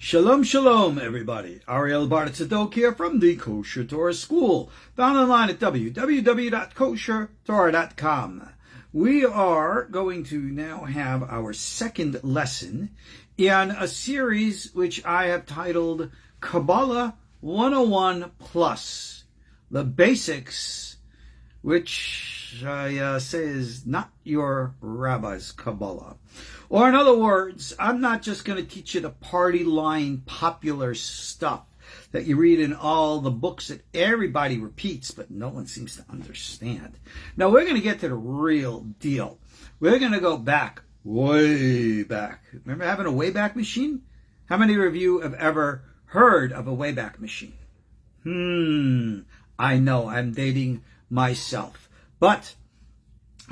Shalom, shalom, everybody. Ariel Tzadok here from the KosherTorah School, found online at www.KosherTorah.com. We are going to now have our second lesson in a series which I have titled Kabbalah 101 Plus, the basics, which I say is not your rabbi's Kabbalah. Or in other words, I'm not just going to teach you the party line popular stuff that you read in all the books that everybody repeats, but no one seems to understand. Now, we're going to get to the real deal. We're going to go back, way back. Remember having a Wayback Machine? How many of you have ever heard of a Wayback Machine? I know, I'm dating myself. But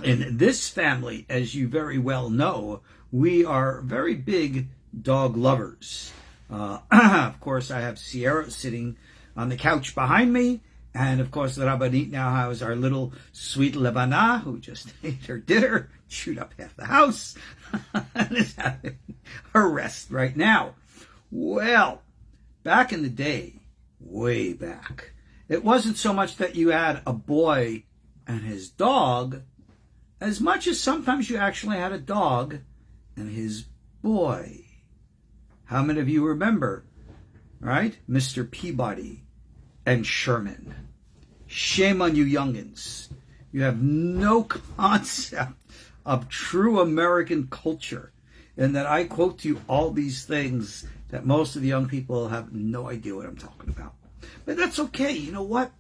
in this family, as you very well know, we are very big dog lovers. Of course, I have Sierra sitting on the couch behind me. And of course, the Rabbanit now has our little sweet Levana, who just ate her dinner, chewed up half the house, and is having her rest right now. Well, back in the day, way back, it wasn't so much that you had a boy and his dog, as much as sometimes you actually had a dog and his boy. How many of you remember, right? Mr. Peabody and Sherman. Shame on you youngins. You have no concept of true American culture, and that I quote to you all these things that most of the young people have no idea what I'm talking about. But that's okay. You know what?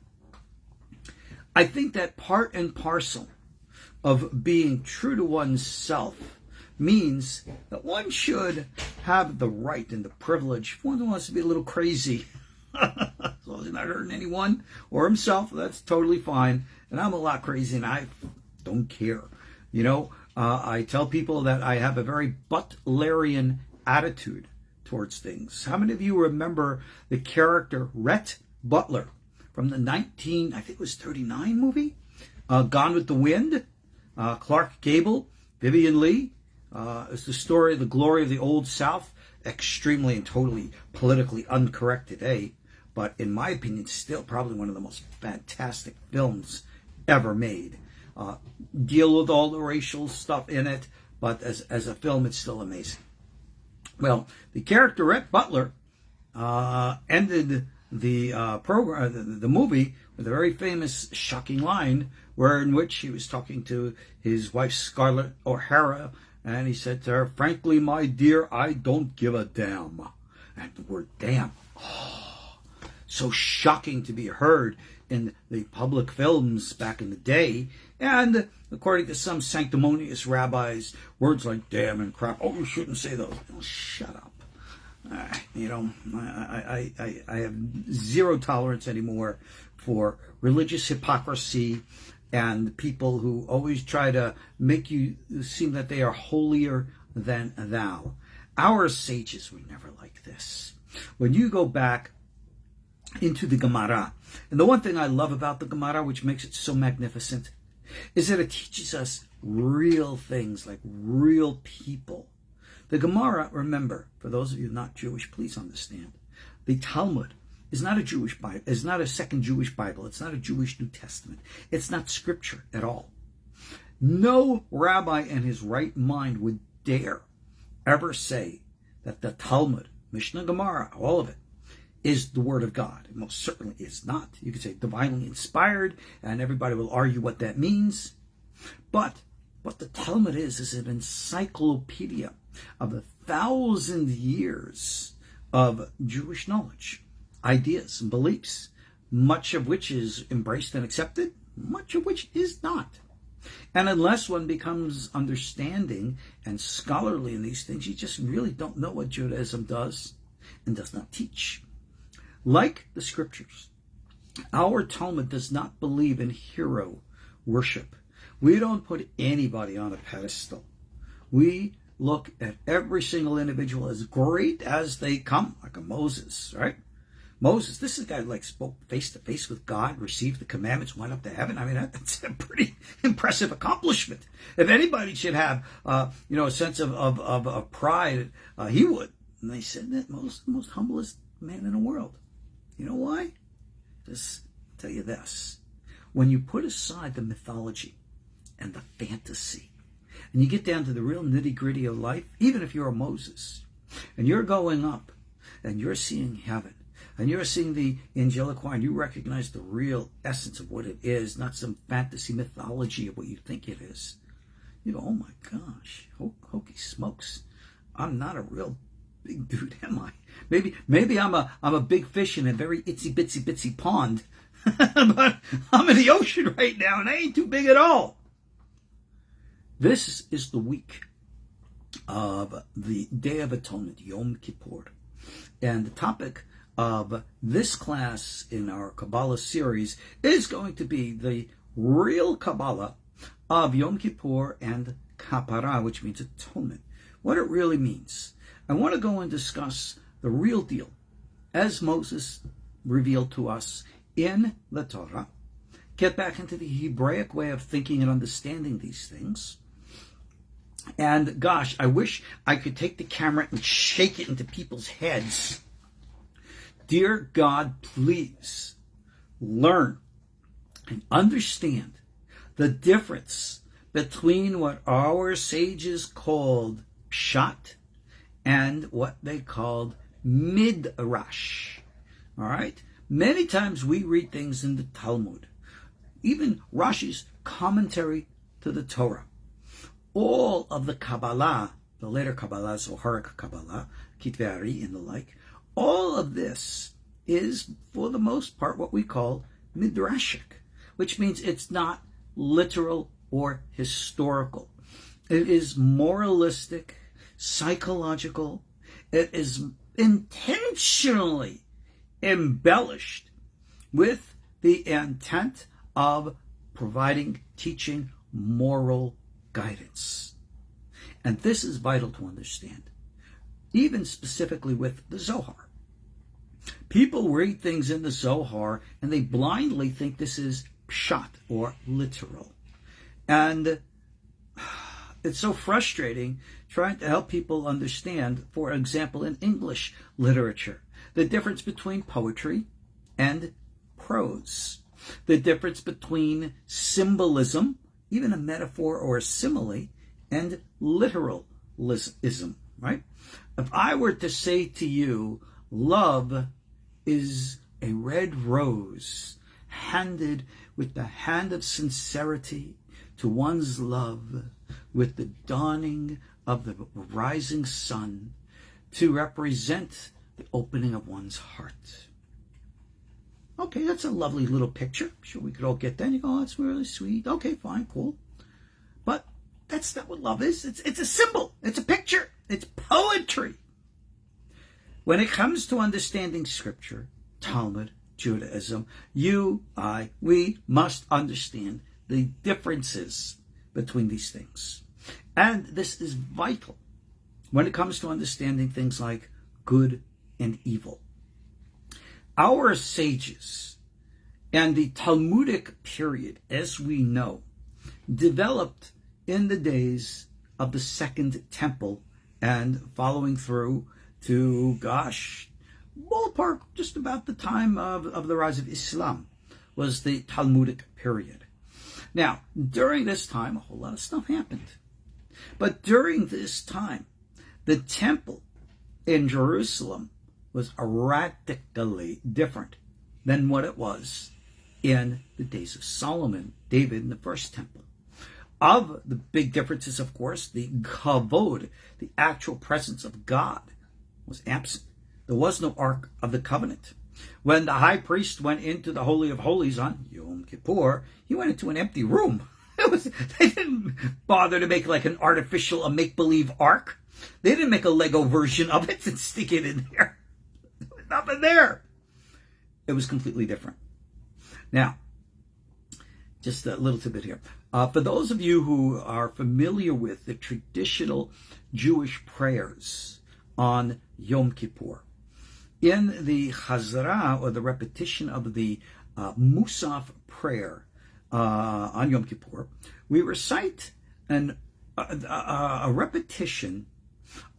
I think that part and parcel of being true to oneself means that one should have the right and the privilege, if one wants to be a little crazy, as long as he's not hurting anyone or himself, that's totally fine. And I'm a lot crazy and I don't care. You know, I tell people that I have a very Butlerian attitude towards things. How many of you remember the character Rhett Butler from the I think it was 39 movie? Gone with the Wind? Clark Gable, Vivian Leigh. It's the story of the glory of the Old South, extremely and totally politically incorrect today, but in my opinion, still probably one of the most fantastic films ever made. Deal with all the racial stuff in it, but as a film, it's still amazing. Well, the character Rhett Butler ended the program, the movie, with a very famous, shocking line, in which he was talking to his wife Scarlett O'Hara. And he said to her, "Frankly, my dear, I don't give a damn." And the word damn, so shocking to be heard in the public films back in the day. And according to some sanctimonious rabbis, words like damn and crap, you shouldn't say those. Oh, shut up. You know, I have zero tolerance anymore for religious hypocrisy and people who always try to make you seem that they are holier than thou. Our sages were never like this. When you go back into the Gemara, and the one thing I love about the Gemara, which makes it so magnificent, is that it teaches us real things, like real people. The Gemara, remember, for those of you not Jewish, please understand, the Talmud is not a Jewish Bible. It's not a second Jewish Bible. It's not a Jewish New Testament. It's not scripture at all. No rabbi in his right mind would dare ever say that the Talmud, Mishnah, Gemara, all of it, is the Word of God. It most certainly is not. You could say divinely inspired, and everybody will argue what that means. But what the Talmud is an encyclopedia of 1,000 years of Jewish knowledge, ideas and beliefs, much of which is embraced and accepted, much of which is not. And unless one becomes understanding and scholarly in these things, you just really don't know what Judaism does and does not teach. Like the scriptures, our Talmud does not believe in hero worship. We don't put anybody on a pedestal. We look at every single individual as great as they come, like a Moses, right? Moses, this is a guy who spoke face to face with God, received the commandments, went up to heaven. I mean, that's a pretty impressive accomplishment. If anybody should have, a sense of pride, he would. And they said that the most humblest man in the world. You know why? Just tell you this. When you put aside the mythology and the fantasy, and you get down to the real nitty-gritty of life, even if you're a Moses, and you're going up, and you're seeing heaven, and you're seeing the angelic choir, and you recognize the real essence of what it is, not some fantasy mythology of what you think it is, you go, oh my gosh, hokey smokes, I'm not a real big dude, am I? Maybe I'm a big fish in a very itsy bitsy pond, but I'm in the ocean right now, and I ain't too big at all. This is the week of the Day of Atonement, Yom Kippur. And the topic of this class in our Kabbalah series is going to be the real Kabbalah of Yom Kippur and Kapara, which means atonement. What it really means. I want to go and discuss the real deal as Moses revealed to us in the Torah. Get back into the Hebraic way of thinking and understanding these things. And gosh, I wish I could take the camera and shake it into people's heads. Dear God, please learn and understand the difference between what our sages called pshat and what they called midrash. All right? Many times we read things in the Talmud, even Rashi's commentary to the Torah. All of the Kabbalah, the later Kabbalah, Zoharic Kabbalah, Kitvari and the like, all of this is, for the most part, what we call midrashic, which means it's not literal or historical. It is moralistic, psychological. It is intentionally embellished with the intent of providing, teaching, moral guidance. And this is vital to understand, even specifically with the Zohar. People read things in the Zohar and they blindly think this is pshat or literal. And it's so frustrating trying to help people understand, for example, in English literature, the difference between poetry and prose, the difference between symbolism, even a metaphor or a simile, and literalism, right? If I were to say to you, love is a red rose handed with the hand of sincerity to one's love with the dawning of the rising sun to represent the opening of one's heart. Okay, that's a lovely little picture. I'm sure we could all get that. And you go, oh, that's really sweet. Okay, fine, cool. But that's not what love is. It's a symbol. It's a picture. It's poetry. When it comes to understanding Scripture, Talmud, Judaism, we must understand the differences between these things. And this is vital when it comes to understanding things like good and evil. Our sages and the Talmudic period, as we know, developed in the days of the Second Temple and following through to, ballpark, just about the time of the rise of Islam was the Talmudic period. Now, during this time, a whole lot of stuff happened. But during this time, the temple in Jerusalem was radically different than what it was in the days of Solomon, David, in the first temple. Of the big differences, of course, the kavod, the actual presence of God, was absent. There was no Ark of the Covenant. When the high priest went into the Holy of Holies on Yom Kippur, he went into an empty room. They didn't bother to make like an artificial, a make-believe ark. They didn't make a Lego version of it and stick it in there. There was nothing there. It was completely different. Now, just a little tidbit here. For those of you who are familiar with the traditional Jewish prayers on Yom Kippur, in the Chazara, or the repetition of the Musaf prayer on Yom Kippur, we recite a repetition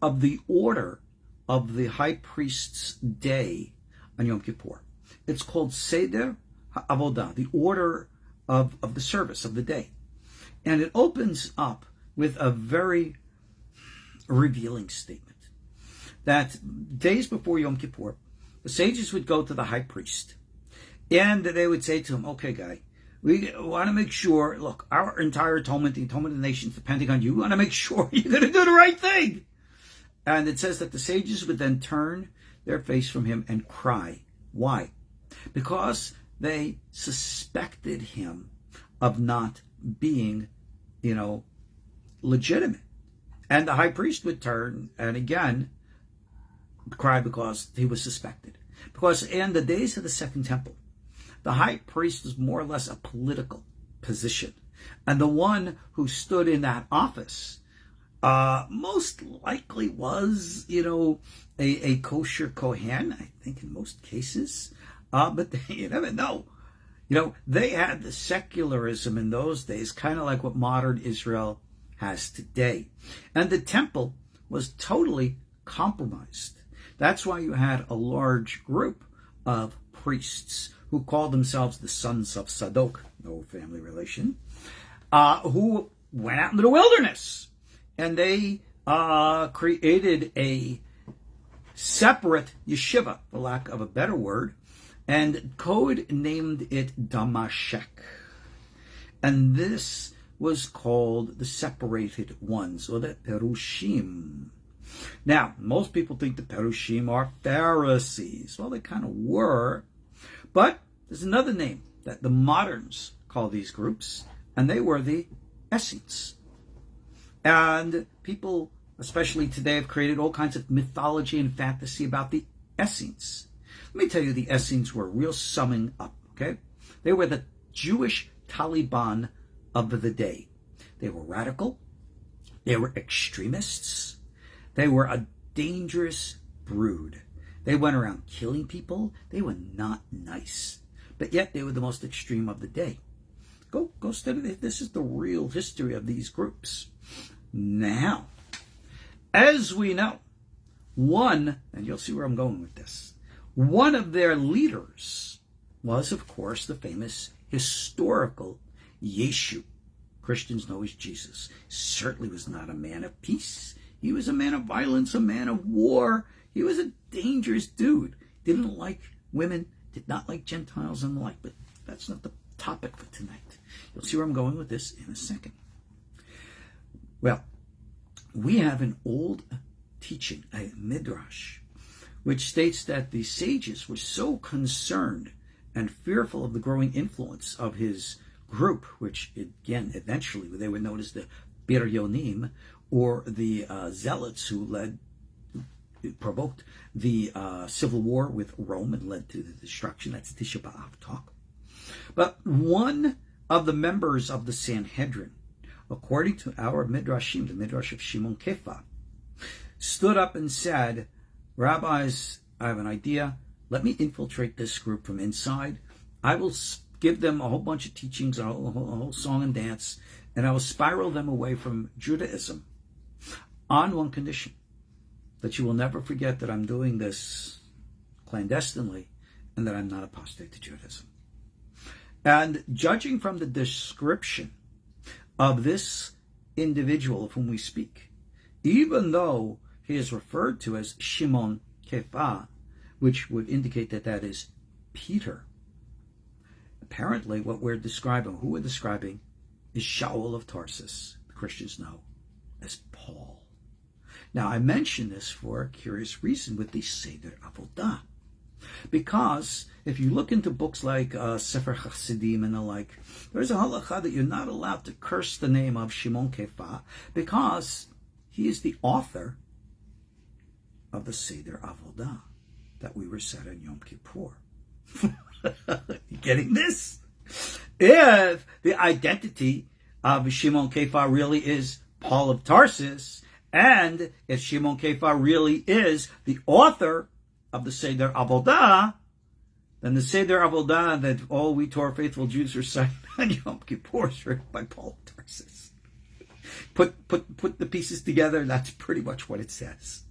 of the order of the high priest's day on Yom Kippur. It's called Seder HaAvodah, the order of the service of the day. And it opens up with a very revealing statement that days before Yom Kippur, the sages would go to the high priest and they would say to him, okay, guy, we want to make sure, look, our entire atonement, the atonement of the nations, depending on you, we want to make sure you're going to do the right thing. And it says that the sages would then turn their face from him and cry. Why? Because they suspected him of not being, legitimate. And the high priest would turn and again cry because he was suspected. Because in the days of the Second Temple, the high priest was more or less a political position. And the one who stood in that office most likely was, a kosher Kohen, I think in most cases. But you never know. They had the secularism in those days, kind of like what modern Israel has today. And the temple was totally compromised. That's why you had a large group of priests who called themselves the Sons of Tzadok, no family relation, who went out into the wilderness. And they created a separate yeshiva, for lack of a better word, and code named it Damashek. And this was called the separated ones, or the Perushim. Now, most people think the Perushim are Pharisees. Well, they kind of were. But there's another name that the moderns call these groups, and they were the Essenes. And people, especially today, have created all kinds of mythology and fantasy about the Essenes. Let me tell you, the Essenes were real summing up, okay? They were the Jewish Taliban of the day. They were radical. They were extremists. They were a dangerous brood. They went around killing people. They were not nice. But yet they were the most extreme of the day. Go study this. This is the real history of these groups. Now, as we know, and you'll see where I'm going with this, one of their leaders was, of course, the famous historical Yeshu. Christians know as Jesus. Certainly was not a man of peace. He was a man of violence, a man of war. He was a dangerous dude. Didn't like women, did not like Gentiles and the like, but that's not the topic for tonight. You'll see where I'm going with this in a second. Well, we have an old teaching, a midrash, which states that the sages were so concerned and fearful of the growing influence of his group, which again, eventually they were known as the Biryonim, or the zealots who provoked the civil war with Rome and led to the destruction. That's Tisha B'Av talk. But one of the members of the Sanhedrin, according to our midrashim, the midrash of Shimon Kefa, stood up and said, Rabbis, I have an idea. Let me infiltrate this group from inside. I will give them a whole bunch of teachings, a whole song and dance, and I will spiral them away from Judaism on one condition, that you will never forget that I'm doing this clandestinely and that I'm not apostate to Judaism. And judging from the description of this individual of whom we speak, even though he is referred to as Shimon Kefa, which would indicate that that is Peter, apparently what we're describing, who we're describing, is Shaul of Tarsus, the Christians know as Paul. Now, I mention this for a curious reason with the Seder Avodah, because if you look into books like Sefer Chassidim and the like, there's a halacha that you're not allowed to curse the name of Shimon Kefa because he is the author of the Seder Avodah that we recite on Yom Kippur. You getting this? If the identity of Shimon Kefa really is Paul of Tarsus, and if Shimon Kefa really is the author of the Seder Avodah, then the Seder Avodah that all we Torah faithful Jews recite on Yom Kippur is written by Paul of Tarsus. Put the pieces together, that's pretty much what it says.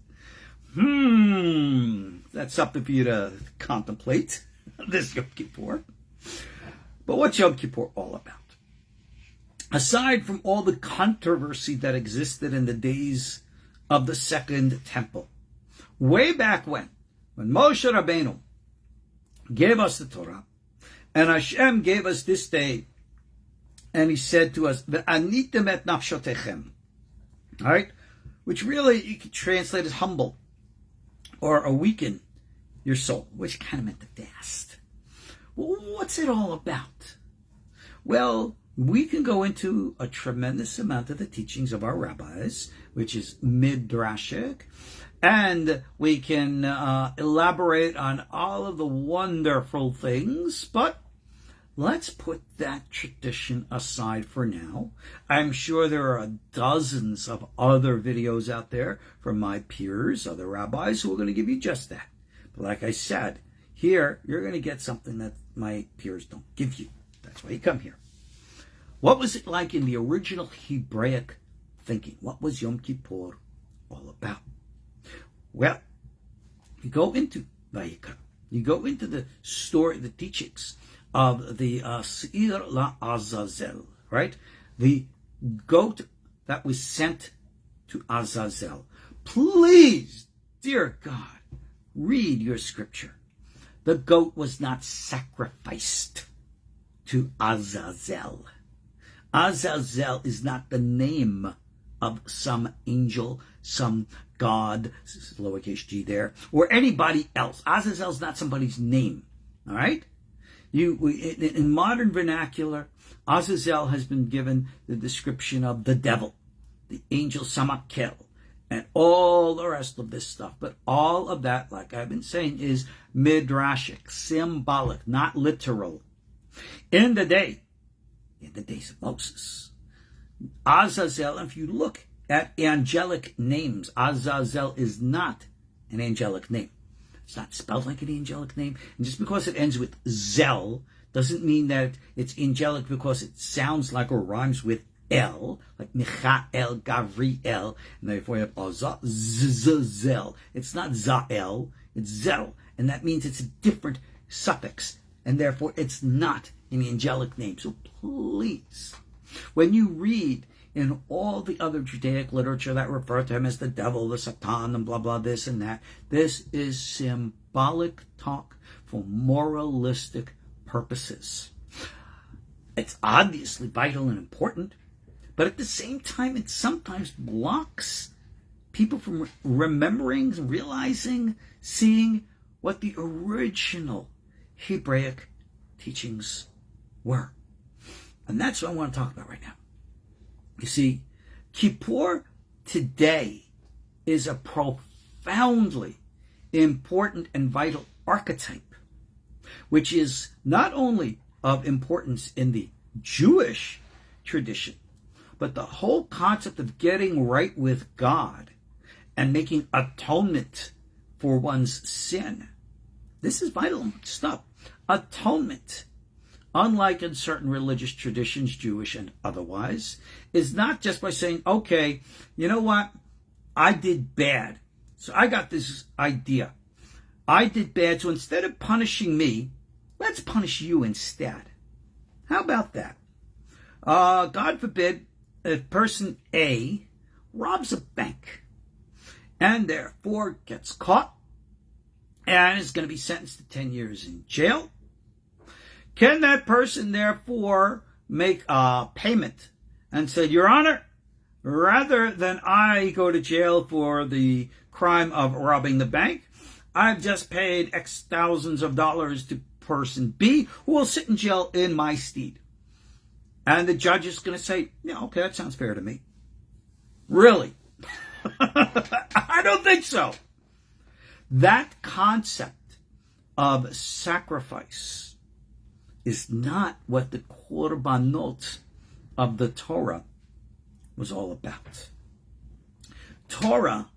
That's something for you to contemplate this Yom Kippur. But what's Yom Kippur all about? Aside from all the controversy that existed in the days of the Second Temple, way back when Moshe Rabbeinu gave us the Torah, and Hashem gave us this day, and he said to us, "Ve'anitem et nafshotechem," all right, which really you could translate as humble or awaken your soul, which kind of meant to fast. Well, what's it all about? Well, we can go into a tremendous amount of the teachings of our rabbis, which is midrashic, and we can elaborate on all of the wonderful things, but let's put that tradition aside for now. I'm sure there are dozens of other videos out there from my peers, other rabbis, who are going to give you just that. But like I said, here you're going to get something that my peers don't give you. That's why you come here. What was it like in the original Hebraic thinking? What was Yom Kippur all about? Well, you go into Vayikra. You go into the story, the teachings of the Seir la Azazel, right? The goat that was sent to Azazel. Please, dear God, read your scripture. The goat was not sacrificed to Azazel. Azazel is not the name of some angel, some god, lowercase g there, or anybody else. Azazel is not somebody's name, all right? In modern vernacular, Azazel has been given the description of the devil, the angel Samakel, and all the rest of this stuff. But all of that, like I've been saying, is midrashic, symbolic, not literal. In the days of Moses, Azazel, if you look at angelic names, Azazel is not an angelic name. It's not spelled like an angelic name. And just because it ends with Zel doesn't mean that it's angelic because it sounds like or rhymes with El, like Michael, Gavriel, and therefore you have Azazel. It's not Zael, it's Zel. And that means it's a different suffix. And therefore it's not an angelic name. So please, when you read in all the other Judaic literature that refer to him as the devil, the Satan, and blah, blah, this and that, this is symbolic talk for moralistic purposes. It's obviously vital and important, but at the same time, it sometimes blocks people from remembering, realizing, seeing what the original Hebraic teachings were. And that's what I want to talk about right now. You see, Kippur today is a profoundly important and vital archetype, which is not only of importance in the Jewish tradition, but the whole concept of getting right with God and making atonement for one's sin. This is vital stuff. Atonement, unlike in certain religious traditions, Jewish and otherwise, is not just by saying, okay, you know what? I did bad. So I got this idea. I did bad, so instead of punishing me, let's punish you instead. How about that? God forbid, if person A robs a bank and therefore gets caught and is going to be sentenced to 10 years in jail, can that person therefore make a payment and say, Your Honor, rather than I go to jail for the crime of robbing the bank, I've just paid X thousands of dollars to person B who will sit in jail in my stead? And the judge is going to say, yeah, okay, that sounds fair to me. Really? I don't think so. That concept of sacrifice is not what the korbanot of the Torah was all about. Torah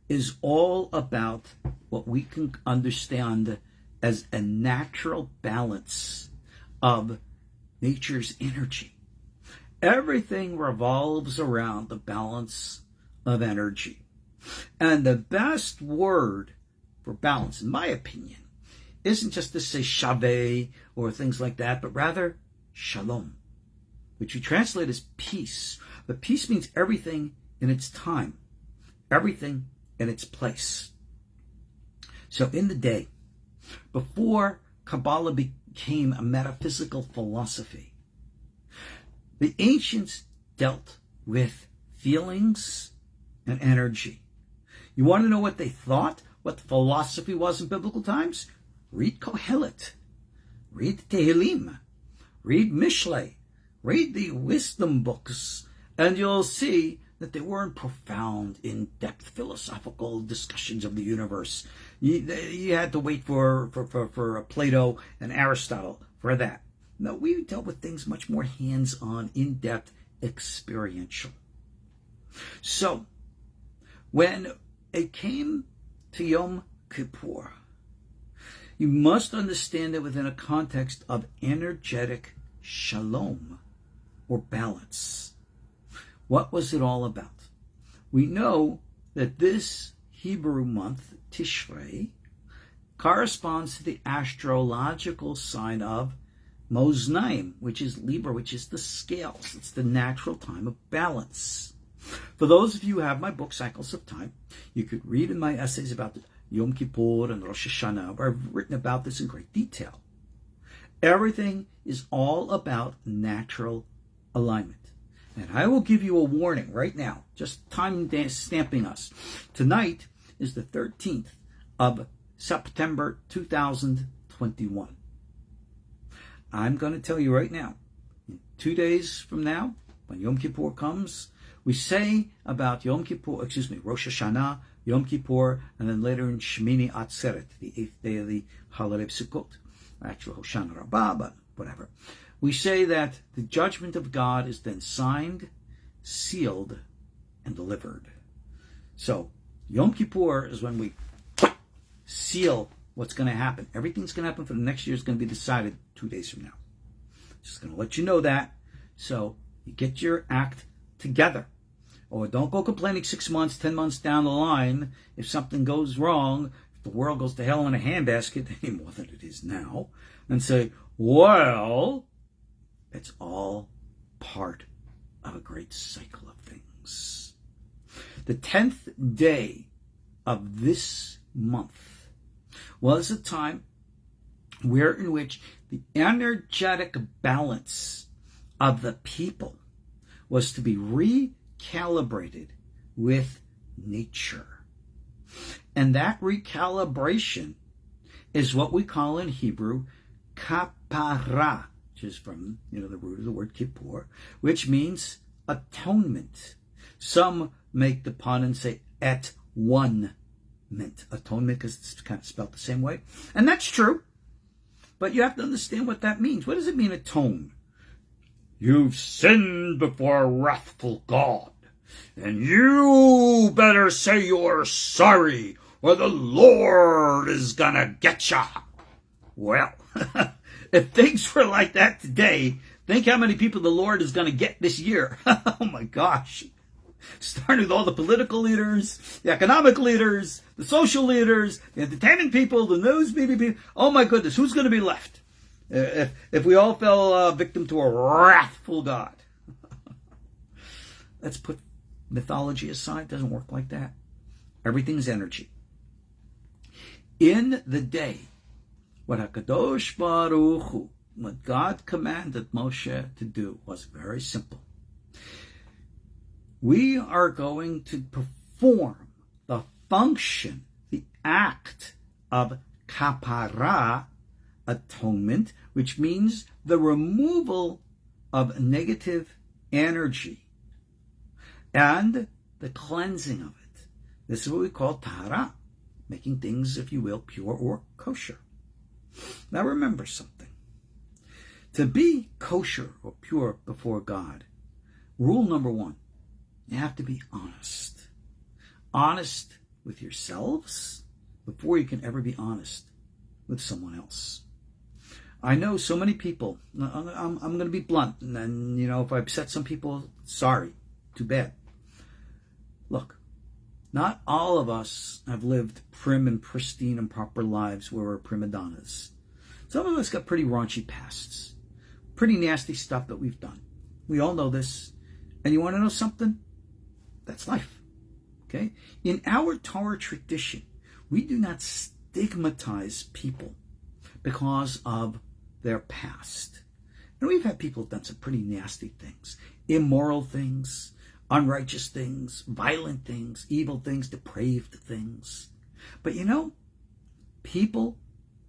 is all about what we can understand as a natural balance of nature's energy. Everything revolves around the balance of energy. And the best word for balance, in my opinion, isn't just to say shaveh or things like that, but rather shalom, which we translate as peace. But peace means everything in its time, everything in its place. So in the day, before Kabbalah became a metaphysical philosophy, the ancients dealt with feelings and energy. You want to know what they thought, what the philosophy was in biblical times? Read Kohelet, read Tehillim, read Mishlei, read the wisdom books, and you'll see that they weren't profound, in-depth philosophical discussions of the universe. You had to wait for Plato and Aristotle for that. No, we dealt with things much more hands-on, in-depth, experiential. So, when it came to Yom Kippur, you must understand it within a context of energetic shalom, or balance. What was it all about? We know that this Hebrew month, Tishrei, corresponds to the astrological sign of Moznaim, which is Libra, which is the scales. It's the natural time of balance. For those of you who have my book, Cycles of Time, you could read in my essays about Yom Kippur and Rosh Hashanah, where I've written about this in great detail. Everything is all about natural alignment. And I will give you a warning right now, just time stamping us. Tonight is the 13th of September 2021. I'm going to tell you right now, in 2 days from now, when Yom Kippur comes, we say about Rosh Hashanah, Yom Kippur, and then later in Shemini Atzeret, the 8th day of the holiday of Sukkot, actually Hoshana Rabbah, but whatever. We say that the judgment of God is then signed, sealed, and delivered. So, Yom Kippur is when we seal what's going to happen. Everything's going to happen for the next year is going to be decided 2 days from now. Just going to let you know that. So, you get your act together. Or don't go complaining 6 months, 10 months down the line if something goes wrong, if the world goes to hell in a handbasket, any more than it is now, and say, well, it's all part of a great cycle of things. The 10th day of this month was a time in which the energetic balance of the people was to be recalibrated with nature. And that recalibration is what we call in Hebrew Kapara, which is from the root of the word Kippur, which means atonement. Some make the pun and say at one meant atonement because it's kind of spelled the same way. And that's true. But you have to understand what that means. What does it mean, atone? You've sinned before a wrathful God, and you better say you're sorry, or the Lord is gonna get ya. Well, if things were like that today, think how many people the Lord is gonna get this year. Oh my gosh. Starting with all the political leaders, the economic leaders, the social leaders, the entertainment people, the news people. Oh my goodness, who's gonna be left? If we all fell victim to a wrathful God. Let's put mythology aside. It doesn't work like that. Everything's energy. In the day, what HaKadosh Baruch Hu, what God commanded Moshe to do was very simple. We are going to perform the function, the act of Kapara, atonement, which means the removal of negative energy and the cleansing of it. This is what we call tahara, making things, if you will, pure or kosher. Now remember something. To be kosher or pure before God, rule number one, you have to be honest. Honest with yourselves before you can ever be honest with someone else. I know so many people, I'm going to be blunt, and then, if I upset some people, sorry, too bad. Look, Not all of us have lived prim and pristine and proper lives where we're prima donnas. Some of us got pretty raunchy pasts, pretty nasty stuff that we've done. We all know this. And you want to know something? That's life. Okay? In our Torah tradition, we do not stigmatize people because of their past. And we've had people who've done some pretty nasty things, immoral things, unrighteous things, violent things, evil things, depraved things. But people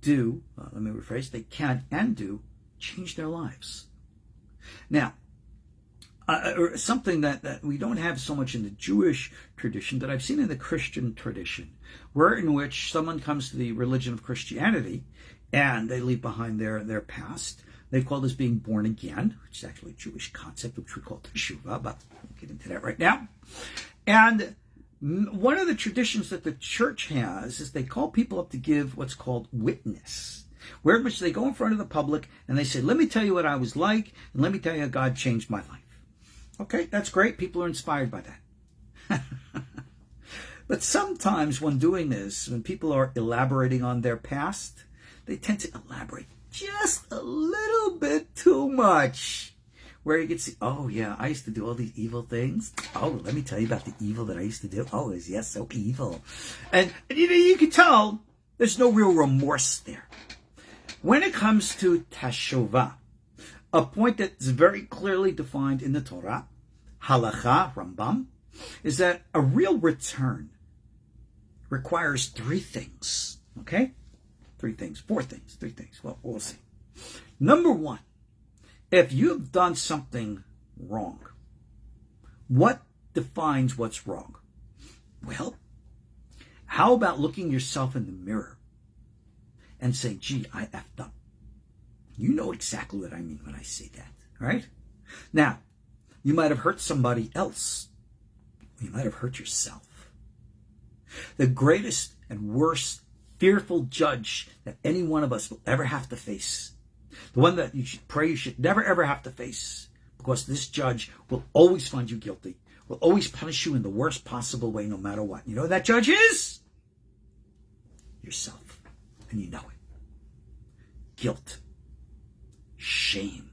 do, let me rephrase, they can and do change their lives. Now, something that we don't have so much in the Jewish tradition that I've seen in the Christian tradition, where in which someone comes to the religion of Christianity and they leave behind their past. They call this being born again, which is actually a Jewish concept, which we call teshuvah, but we'll get into that right now. And one of the traditions that the church has is they call people up to give what's called witness, where which they go in front of the public and they say, let me tell you what I was like, and let me tell you how God changed my life. Okay, that's great. People are inspired by that. But sometimes when doing this, when people are elaborating on their past, they tend to elaborate just a little bit too much. Where you can see, oh yeah, I used to do all these evil things. Oh, let me tell you about the evil that I used to do. Oh, is yes, so evil. And you can tell there's no real remorse there. When it comes to teshuvah, a point that's very clearly defined in the Torah, halacha, Rambam, is that a real return requires three things. Okay? Three things. Well, we'll see. Number one, if you've done something wrong, what defines what's wrong? Well, how about looking yourself in the mirror and saying, gee, I effed up. You know exactly what I mean when I say that, right? Now, you might have hurt somebody else. You might have hurt yourself. The greatest and worst fearful judge that any one of us will ever have to face, the one that you should pray you should never ever have to face, because this judge will always find you guilty, will always punish you in the worst possible way no matter what. You know who that judge is? Yourself. And you know it. Guilt. Shame.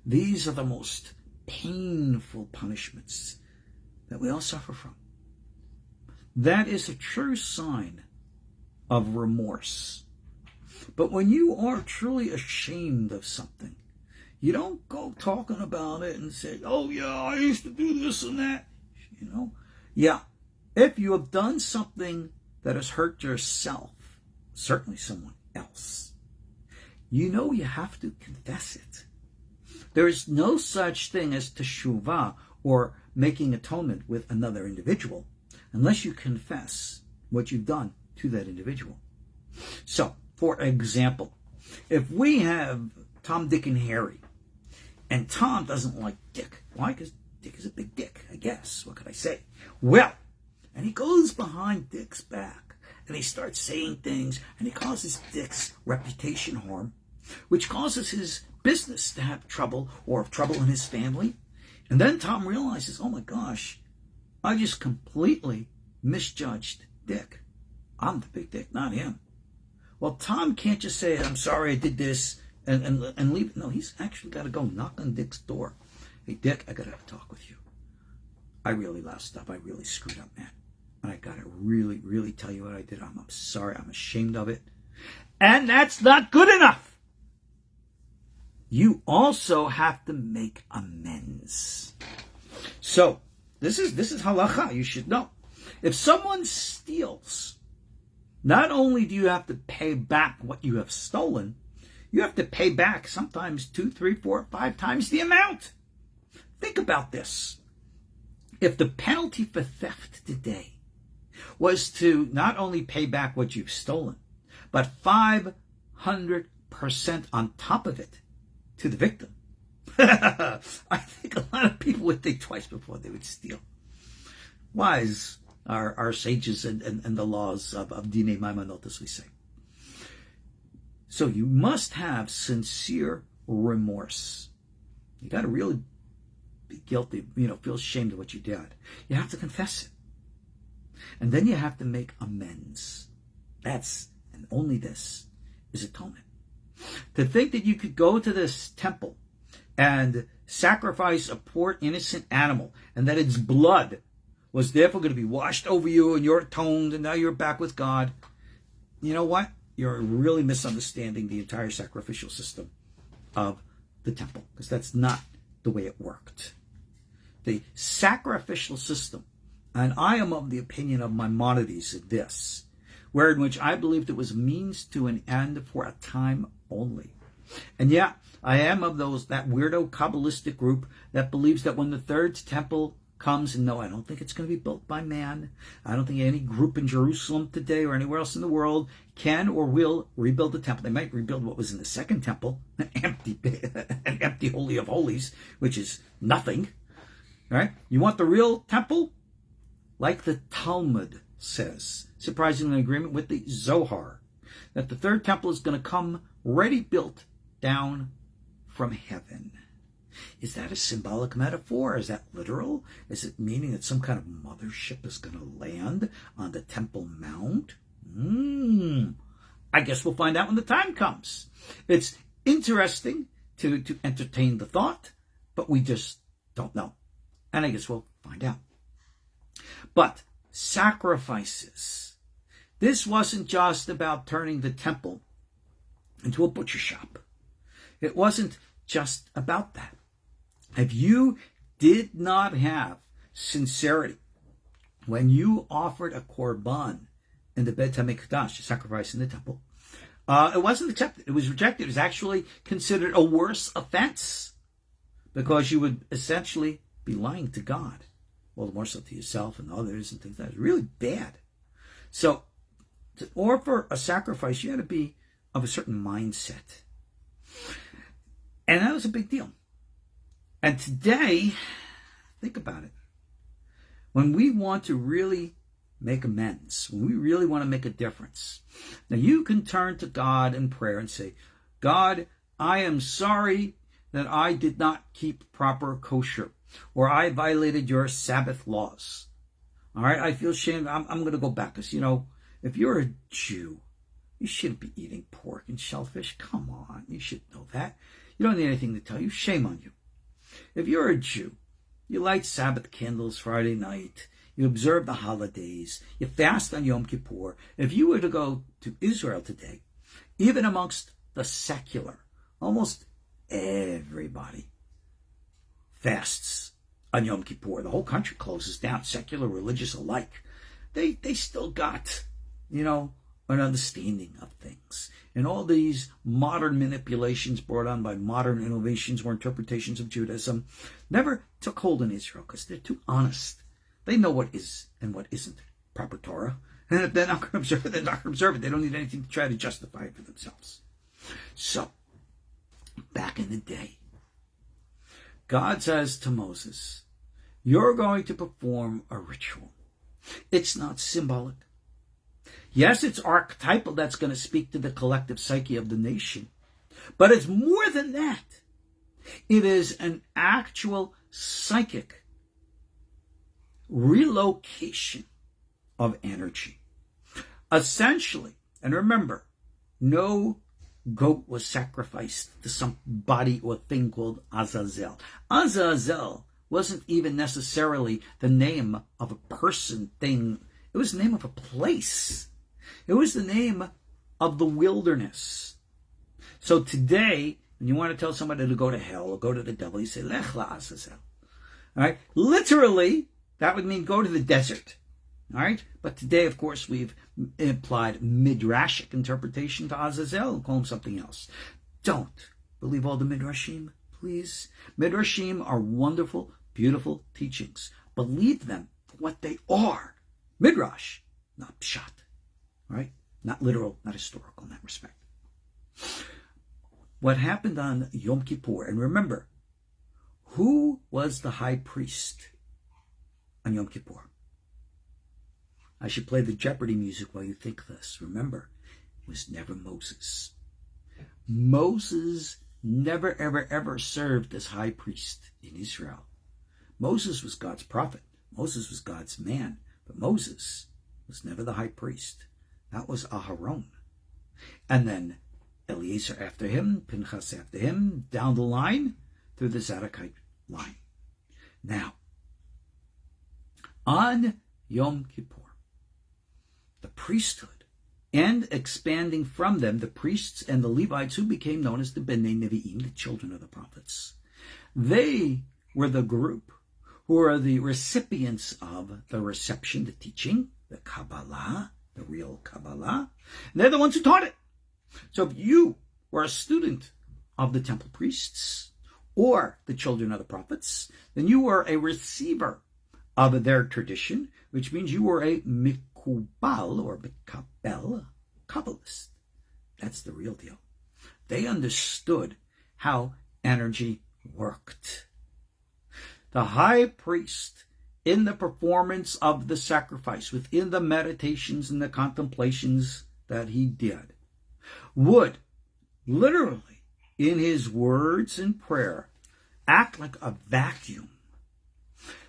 These are the most painful punishments that we all suffer from. That is a true sign of remorse. But when you are truly ashamed of something, you don't go talking about it and say, oh yeah, I used to do this and that. Yeah, if you have done something that has hurt yourself, certainly someone else, you have to confess it. There is no such thing as teshuvah, or making atonement with another individual, unless you confess what you've done to that individual. So, for example, if we have Tom, Dick, and Harry, and Tom doesn't like Dick. Why? Because Dick is a big dick, I guess. What could I say? Well, and he goes behind Dick's back, and he starts saying things, and he causes Dick's reputation harm, which causes his business to have trouble, or trouble in his family. And then Tom realizes, oh my gosh, I just completely misjudged Dick. I'm the big dick, not him. Well, Tom can't just say, I'm sorry I did this, and leave it. No, he's actually got to go knock on Dick's door. Hey, Dick, I got to have a talk with you. I really messed up. I really screwed up, man. And I got to really, really tell you what I did. I'm sorry. I'm ashamed of it. And that's not good enough. You also have to make amends. So, this is halacha. You should know. If someone steals, not only do you have to pay back what you have stolen, you have to pay back sometimes 2, 3, 4, 5 times the amount. Think about this. If the penalty for theft today was to not only pay back what you've stolen, but 500% on top of it to the victim, I think a lot of people would think twice before they would steal. Wise are our sages and the laws of Dinei Maimonot, as we say. So you must have sincere remorse. You got to really be guilty, feel ashamed of what you did. You have to confess it. And then you have to make amends. That's, and only this, is atonement. To think that you could go to this temple and sacrifice a poor innocent animal, and that its blood was therefore going to be washed over you, and you're atoned, and now you're back with God. You know what? You're really misunderstanding the entire sacrificial system of the temple, because that's not the way it worked. The sacrificial system, and I am of the opinion of Maimonides in this, where in which I believed it was means to an end for a time only. And yeah, I am of that weirdo Kabbalistic group that believes that when the third temple comes, and no, I don't think it's going to be built by man. I don't think any group in Jerusalem today or anywhere else in the world can or will rebuild the temple. They might rebuild what was in the second temple, an empty Holy of Holies, which is nothing. Right? You want the real temple? Like the Talmud says, surprisingly in agreement with the Zohar, that the third temple is going to come ready built down from heaven. Is that a symbolic metaphor? Is that literal? Is it meaning that some kind of mothership is going to land on the Temple Mount? I guess we'll find out when the time comes. It's interesting to entertain the thought, but we just don't know. And I guess we'll find out. But sacrifices. This wasn't just about turning the temple into a butcher shop. It wasn't just about that. If you did not have sincerity when you offered a korban in the Beit HaMikdash, a sacrifice in the temple, it wasn't accepted. It was rejected. It was actually considered a worse offense because you would essentially be lying to God. Well, more so to yourself and others and things like that. It's really bad. So to offer a sacrifice, you had to be of a certain mindset. And that was a big deal. And today, think about it. When we want to really make amends, when we really want to make a difference, now you can turn to God in prayer and say, God, I am sorry that I did not keep proper kosher, or I violated your Sabbath laws. All right, I feel shame. I'm going to go back because, if you're a Jew, you shouldn't be eating pork and shellfish. Come on, you should know that. You don't need anything to tell you. Shame on you. If you're a Jew, you light Sabbath candles Friday night, you observe the holidays, you fast on Yom Kippur. If you were to go to Israel today, even amongst the secular, almost everybody fasts on Yom Kippur. The whole country closes down, secular, religious alike. They still got, an understanding of things. And all these modern manipulations brought on by modern innovations or interpretations of Judaism never took hold in Israel because they're too honest. They know what is and what isn't proper Torah. And if they're not going to observe it, they're not going to observe it. They don't need anything to try to justify it for themselves. So, back in the day, God says to Moses, you're going to perform a ritual. It's not symbolic. Yes, it's archetypal. That's going to speak to the collective psyche of the nation. But it's more than that. It is an actual psychic relocation of energy. Essentially, and remember, no goat was sacrificed to some body or thing called Azazel. Azazel wasn't even necessarily the name of a person, thing. It was the name of a place. It was the name of the wilderness. So today, when you want to tell somebody to go to hell or go to the devil, you say, Lech la'Azazel. All right? Literally, that would mean go to the desert. All right? But today, of course, we've applied midrashic interpretation to Azazel and call him something else. Don't believe all the midrashim, please. Midrashim are wonderful, beautiful teachings. Believe them for what they are. Midrash, not pshat. Right? Not literal, not historical in that respect. What happened on Yom Kippur, and remember, who was the high priest on Yom Kippur? I should play the Jeopardy music while you think this. Remember, it was never Moses. Moses never, ever, ever served as high priest in Israel. Moses was God's prophet. Moses was God's man But Moses was never the high priest. That was Aharon. And then Eliezer after him, Pinchas after him, down the line through the Tzadokite line. Now, on Yom Kippur, the priesthood, and expanding from them, the priests and the Levites, who became known as the Bnei Nevi'im, the children of the prophets, they were the group who are the recipients of the reception, the teaching, the Kabbalah, the real Kabbalah. And they're the ones who taught it. So if you were a student of the temple priests or the children of the prophets, then you were a receiver of their tradition, which means you were a mikubal or mikabel Kabbalist. That's the real deal. They understood how energy worked. The high priest, in the performance of the sacrifice, within the meditations and the contemplations that he did, would literally, in his words and prayer, act like a vacuum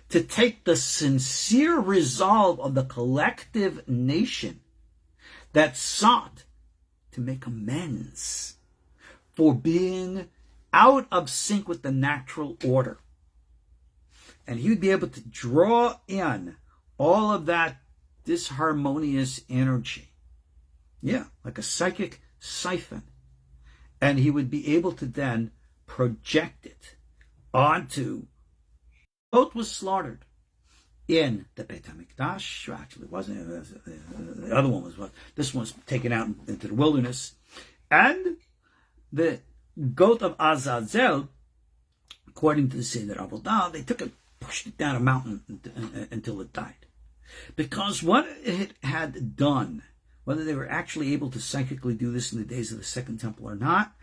to take the sincere resolve of the collective nation that sought to make amends for being out of sync with the natural order. And he would be able to draw in all of that disharmonious energy. Yeah, like a psychic siphon. And he would be able to then project it onto both was slaughtered in the Beit HaMikdash. Actually, it wasn't. The other one was what? This one was taken out into the wilderness. And the goat of Azazel, according to the Seder Avodah, they took it, pushed it down a mountain until it died. Because what it had done, whether they were actually able to psychically do this in the days of the Second Temple or not,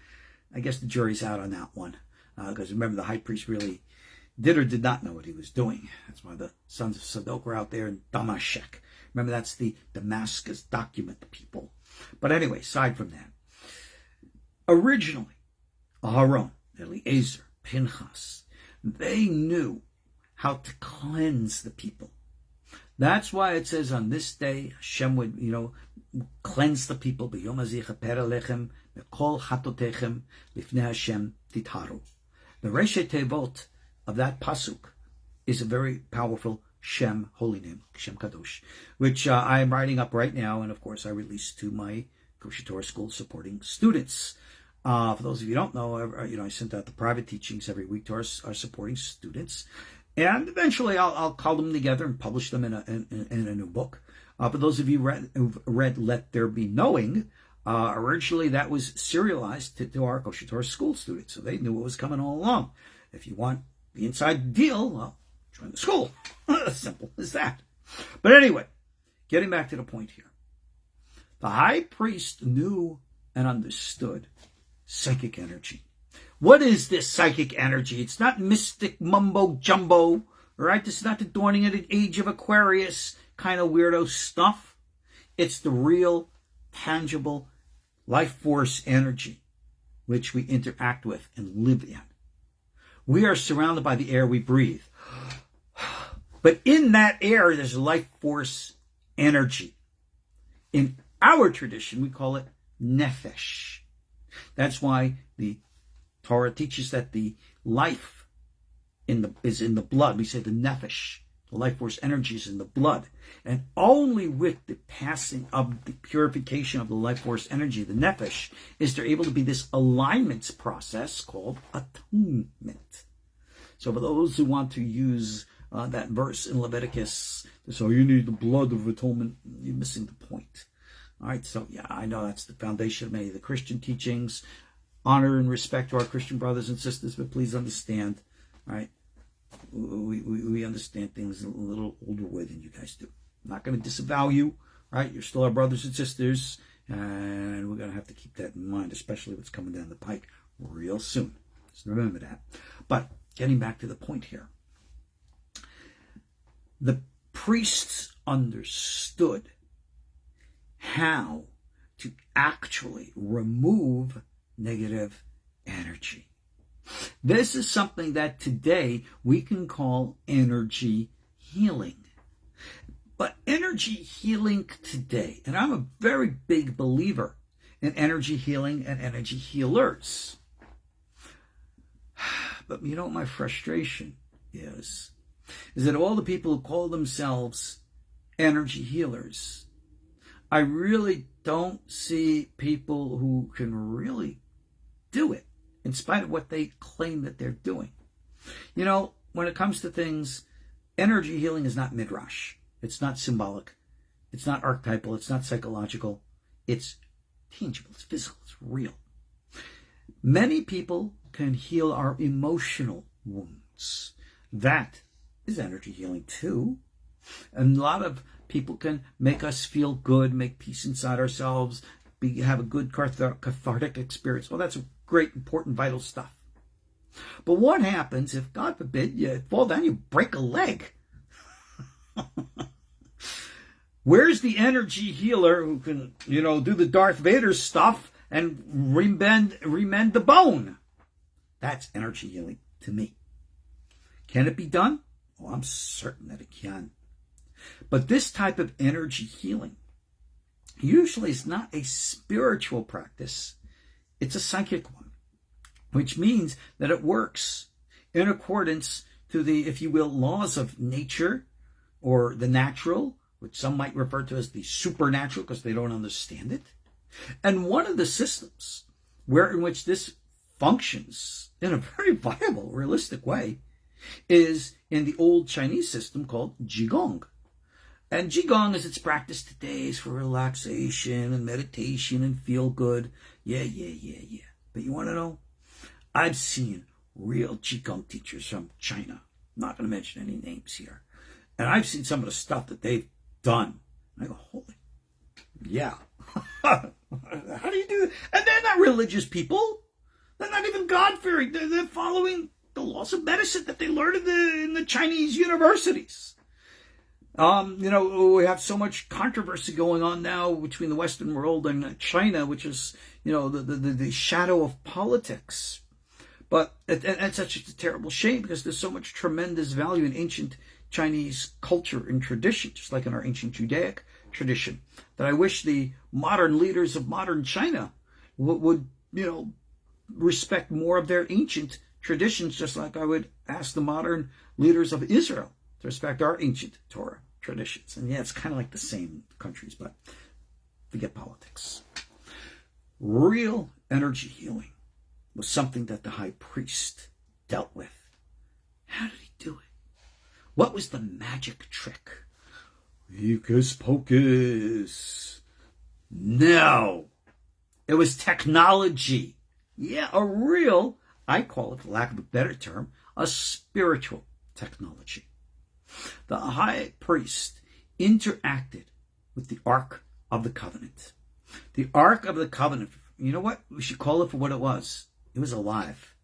I guess the jury's out on that one. Because remember, the high priest really did or did not know what he was doing. That's why the sons of Tzadok were out there in Damashek. Remember, that's the Damascus document people. But anyway, aside from that, originally, Aharon, Eliezer, Pinchas, they knew how to cleanse the people. That's why it says on this day, Hashem would, cleanse the people. B'yom hazeh chaper alechem, v'kol chatotechem, lifnei Hashem titharu. The Reshe Tevot of that pasuk is a very powerful Shem, holy name, Shem Kadosh, which I am writing up right now, and of course I release to my KosherTorah school supporting students. For those of you who don't know, I sent out the private teachings every week to our supporting students, and eventually I'll call them together and publish them in a new book. For those of you who've read Let There Be Knowing, originally that was serialized to our KosherTorah school students, so they knew what was coming all along. If you want the inside deal, well, join the school. As simple as that. But anyway, getting back to the point here. The high priest knew and understood psychic energy. What is this psychic energy? It's not mystic mumbo jumbo, right? This is not the dawning of the age of Aquarius kind of weirdo stuff. It's the real, tangible life force energy which we interact with and live in. We are surrounded by the air we breathe. But in that air, there's life force energy. In our tradition, we call it nefesh. That's why the Torah teaches that the life is in the blood. We say the nefesh, the life force energy is in the blood. And only with the passing of the purification of the life force energy, the nefesh, is there able to be this alignments process called atonement. So for those who want to use that verse in Leviticus, so you need the blood of atonement, you're missing the point. All right, so yeah, I know that's the foundation of many of the Christian teachings. Honor and respect to our Christian brothers and sisters, but please understand, all right, we understand things a little older way than you guys do. I'm not going to disavow you, right? You're still our brothers and sisters, and we're going to have to keep that in mind, especially what's coming down the pike real soon. Just remember that. But getting back to the point here, the priests understood how to actually remove negative energy. This is something that today we can call energy healing. But energy healing today, and I'm a very big believer in energy healing and energy healers. But you know what my frustration is that all the people who call themselves energy healers, I really don't see people who can really do it in spite of what they claim that they're doing. You know, when it comes to things, energy healing is not midrash. It's not symbolic. It's not archetypal. It's not psychological. It's tangible. It's physical. It's real. Many people can heal our emotional wounds. That is energy healing too. And a lot of people can make us feel good, make peace inside ourselves, have a good cathartic experience. Well, that's great, important, vital stuff. But what happens if, God forbid, you fall down, you break a leg? Where's the energy healer who can, do the Darth Vader stuff and remend the bone? That's energy healing to me. Can it be done? Oh, I'm certain that it can. But this type of energy healing usually is not a spiritual practice. It's a psychic one, which means that it works in accordance to the, if you will, laws of nature or the natural, which some might refer to as the supernatural because they don't understand it. And one of the systems in which this functions in a very viable, realistic way is in the old Chinese system called Qigong. And Qigong, as it's practiced today, is for relaxation and meditation and feel good. Yeah. But you want to know? I've seen real Qigong teachers from China. I'm not going to mention any names here. And I've seen some of the stuff that they've done. And I go, holy, yeah. How do you do that? And they're not religious people. They're not even God-fearing. They're following the laws of medicine that they learned in the Chinese universities. We have so much controversy going on now between the Western world and China, which is, the shadow of politics. But it's such a terrible shame because there's so much tremendous value in ancient Chinese culture and tradition, just like in our ancient Judaic tradition, that I wish the modern leaders of modern China would respect more of their ancient traditions, just like I would ask the modern leaders of Israel to respect our ancient Torah traditions. And yeah, it's kind of like the same countries, but forget politics. Real energy healing was something that the high priest dealt with. How did he do it? What was the magic trick? Hocus pocus. No. It was technology. Yeah, a real, I call it, for lack of a better term, a spiritual technology. The high priest interacted with the Ark of the Covenant. The Ark of the Covenant, you know what? We should call it for what it was. It was alive.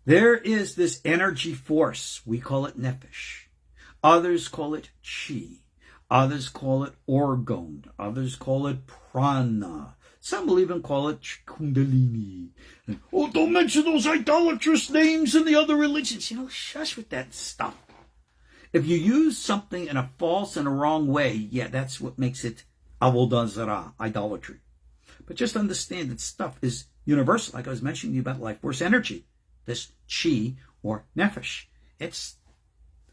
There is this energy force. We call it nefesh. Others call it chi. Others call it orgon. Others call it prana. Some will even call it kundalini. And, don't mention those idolatrous names in the other religions. Shush with that stuff. If you use something in a false and a wrong way, yeah, that's what makes it avodah zarah, idolatry. But just understand that stuff is universal. Like I was mentioning to you about life force energy. This chi or nefesh. It's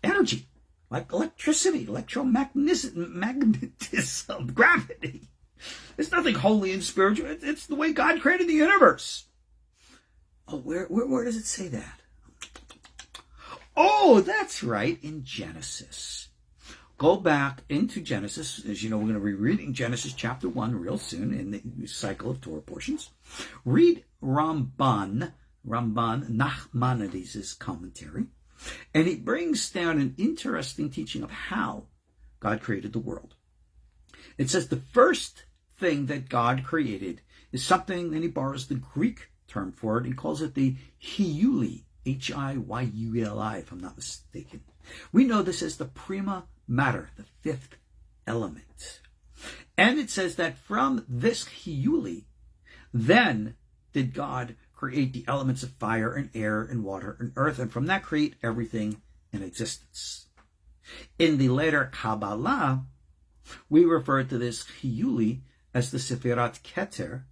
energy. Like electricity, electromagnetism, gravity. It's nothing holy and spiritual. It's the way God created the universe. Oh, where does it say that? Oh, that's right, in Genesis. Go back into Genesis. As you know, we're going to be reading Genesis chapter 1 real soon in the cycle of Torah portions. Read Ramban Nachmanides' commentary. And he brings down an interesting teaching of how God created the world. It says the first thing that God created is something, and he borrows the Greek term for it. He calls it the Hiyuli, Hiyuli, if I'm not mistaken. We know this as the prima matter, the fifth element. And it says that from this Hiyuli, then did God create the elements of fire and air and water and earth, and from that create everything in existence. In the later Kabbalah, we refer to this Chiyuli as the Sefirat Keter,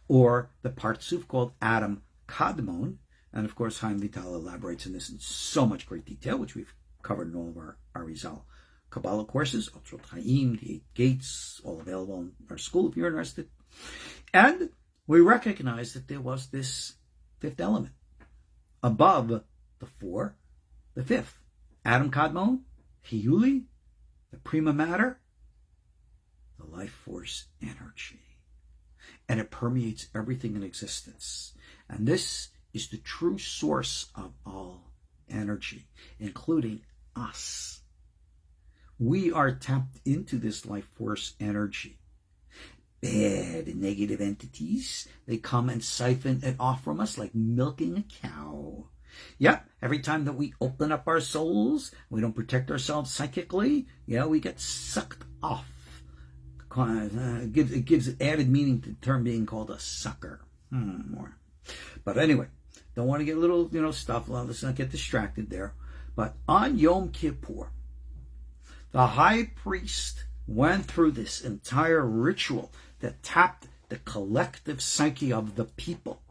or the Partsuf called Adam Kadmon. And of course, Chaim Vital elaborates on this in so much great detail, which we've covered in all of our Ariel Kabbalah courses, Otrot Chaim, the 8 Gates, all available in our school if you're interested. And we recognize that there was this fifth element. Above the 4, the 5th. Adam Kadmon, Chiyuli, the prima matter, the life force energy. And it permeates everything in existence. And this is the true source of all energy, including us. We are tapped into this life force energy. Bad negative entities, they come and siphon it off from us like milking a cow. Yep, every time that we open up our souls, we don't protect ourselves psychically, we get sucked off. It gives added meaning to the term being called a sucker. More. But anyway, don't want to get a little, stuff. Let's not get distracted there. But on Yom Kippur, the high priest went through this entire ritual that tapped the collective psyche of the people.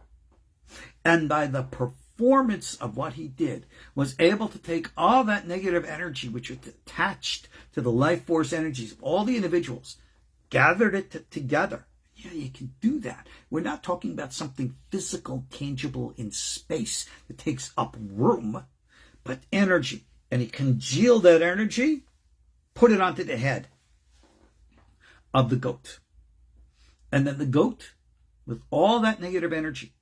And by the performance of what he did, was able to take all that negative energy which was attached to the life force energies of all the individuals, gathered it together. Yeah, you can do that. We're not talking about something physical, tangible in space that takes up room, but energy. And he congealed that energy, put it onto the head of the goat. And then the goat, with all that negative energy,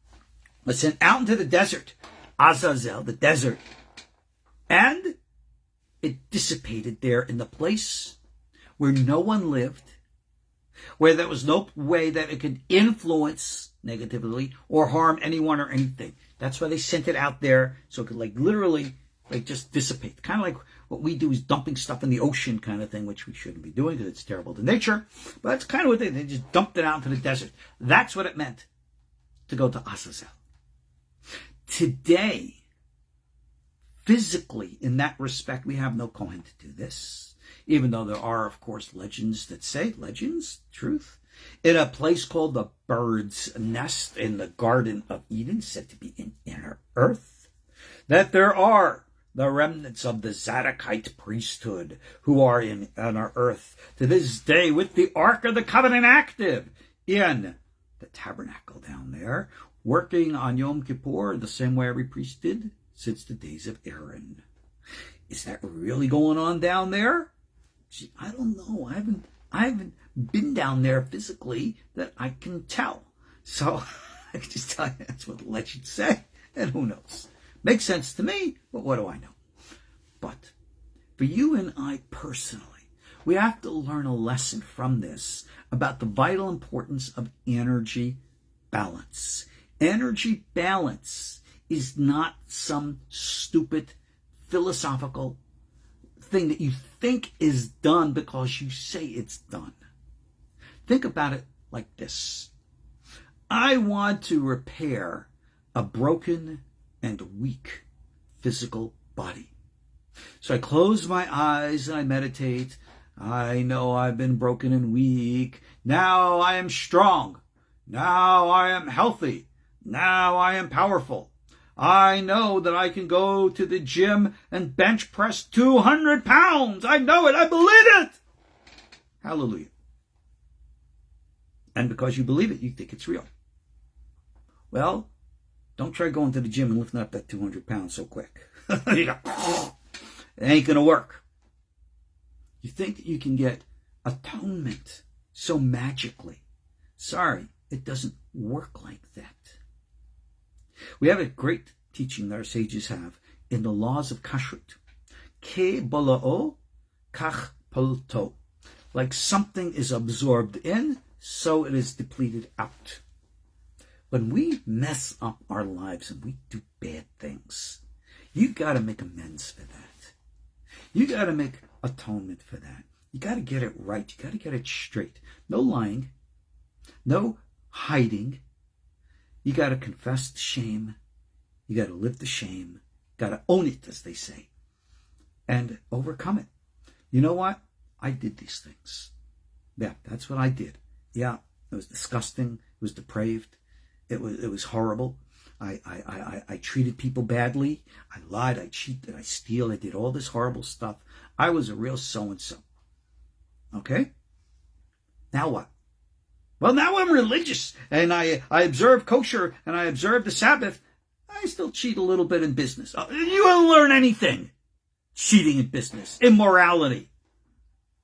was sent out into the desert, Azazel, the desert. And it dissipated there in the place where no one lived, where there was no way that it could influence negatively or harm anyone or anything. That's why they sent it out there, so it could literally just dissipate. Kind of like what we do is dumping stuff in the ocean kind of thing, which we shouldn't be doing because it's terrible to nature. But that's kind of what they just dumped it out into the desert. That's what it meant to go to Azazel. Today, physically, in that respect, we have no Kohen to do this. Even though there are, of course, legends that say, truth, in a place called the Bird's Nest in the Garden of Eden, said to be in inner earth, that there are the remnants of the Tzadokite priesthood who are on our earth to this day with the Ark of the Covenant active in the tabernacle down there, working on Yom Kippur the same way every priest did since the days of Aaron. Is that really going on down there? Gee, I don't know. I haven't been down there physically that I can tell. So I can just tell you that's what the legends say, and who knows. Makes sense to me, but what do I know? But for you and I personally, we have to learn a lesson from this about the vital importance of energy balance. Energy balance is not some stupid philosophical thing that you think is done because you say it's done. Think about it like this. I want to repair a broken and weak physical body. So I close my eyes and I meditate. I know I've been broken and weak. Now I am strong. Now I am healthy. Now I am powerful. I know that I can go to the gym and bench press 200 pounds. I know it. I believe it. Hallelujah. And because you believe it, you think it's real. Well, don't try going to the gym and lifting up that 200 pounds so quick. It ain't going to work. You think that you can get atonement so magically. Sorry, it doesn't work like that. We have a great teaching that our sages have in the laws of kashrut. Ke bala'o, kach palto. Like something is absorbed in, so it is depleted out. When we mess up our lives and we do bad things, you got to make amends for that. You got to make atonement for that. You got to get it right. You got to get it straight. No lying. No hiding. You got to confess the shame. You got to live the shame. Got to own it, as they say, and overcome it. You know what? I did these things. Yeah, that's what I did. Yeah, it was disgusting. It was depraved. It was horrible. I treated people badly. I lied. I cheated. I steal. I did all this horrible stuff. I was a real so-and-so. Okay? Now what? Well, now I'm religious, and I observe kosher, and I observe the Sabbath. I still cheat a little bit in business. You won't learn anything. Cheating in business. Immorality.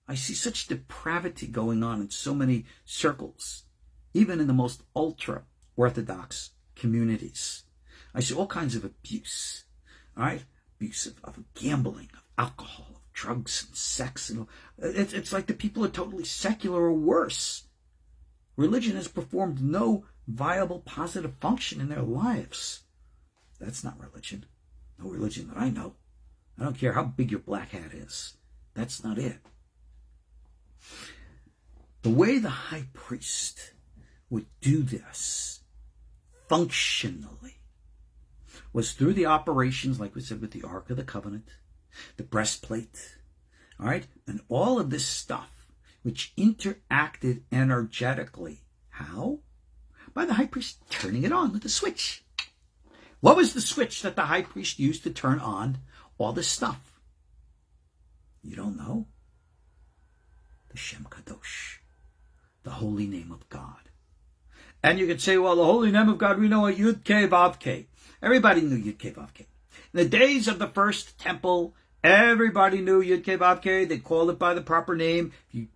I see such depravity going on in so many circles, even in the most ultra-Orthodox communities. I see all kinds of abuse, all right? Abuse of gambling, of alcohol, of drugs and sex. And it's like the people are totally secular or worse. Religion has performed no viable positive function in their lives. That's not religion. No religion that I know. I don't care how big your black hat is. That's not it. The way the high priest would do this functionally was through the operations, like we said, with the Ark of the Covenant, the breastplate, all right, and all of this stuff, which interacted energetically. How? By the high priest turning it on with a switch. What was the switch that the high priest used to turn on all this stuff? You don't know? The Shem Kadosh, the holy name of God. And you could say, well, the holy name of God, we know it, Yud Kei Vav Kei. Everybody knew Yud Kei Vav Kei. In the days of the first temple, everybody knew Yud Kei Vav Kei. They called it by the proper name. If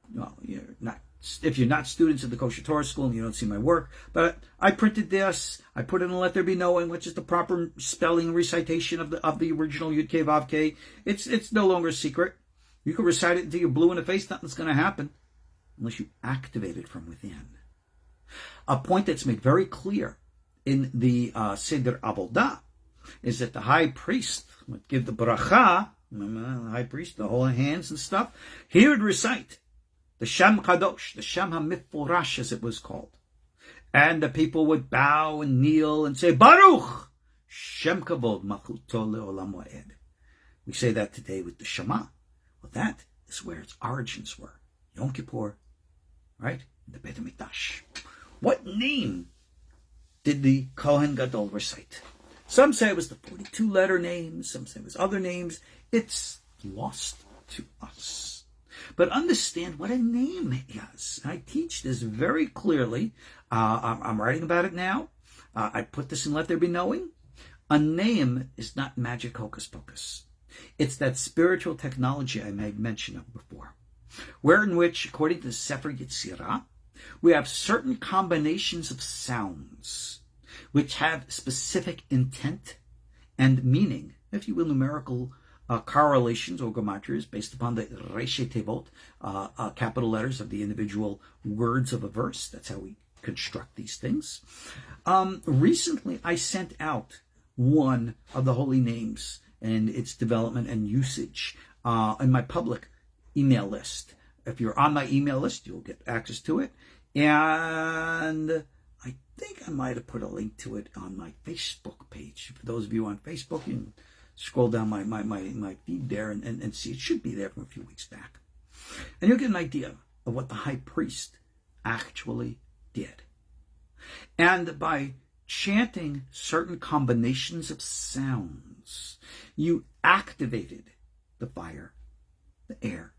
you're not students of the KosherTorah school and you don't see my work, but I printed this. I put it in Let There Be Knowing, which is the proper spelling and recitation of the original Yud Kei Vav Kei. It's no longer a secret. You can recite it until you're blue in the face. Nothing's going to happen unless you activate it from within. A point that's made very clear in the Seder Avodah is that the high priest would give the bracha, the high priest, the holy hands and stuff. He would recite the Shem Kadosh, the Shem HaMiforash, as it was called. And the people would bow and kneel and say, Baruch, Shem Kavod, Malchuto Le'olam Va'ed. We say that today with the Shema. Well, that is where its origins were. Yom Kippur, right? The Beit HaMikdash. What name did the Kohen Gadol recite? Some say it was the 42-letter name. Some say it was other names. It's lost to us. But understand what a name is. I teach this very clearly. I'm writing about it now. I put this in Let There Be Knowing. A name is not magic hocus pocus. It's that spiritual technology I made mention of before, wherein which, according to the Sefer Yetzirah, we have certain combinations of sounds which have specific intent and meaning, if you will, numerical correlations or gematrias based upon the Reishei Tevot, capital letters of the individual words of a verse. That's how we construct these things. Recently, I sent out one of the holy names and its development and usage in my public email list. If you're on my email list, you'll get access to it. And I think I might have put a link to it on my Facebook page. For those of you on Facebook, you can scroll down my feed there and see. It should be there from a few weeks back. And you'll get an idea of what the high priest actually did. And by chanting certain combinations of sounds, you activated the fire, the air,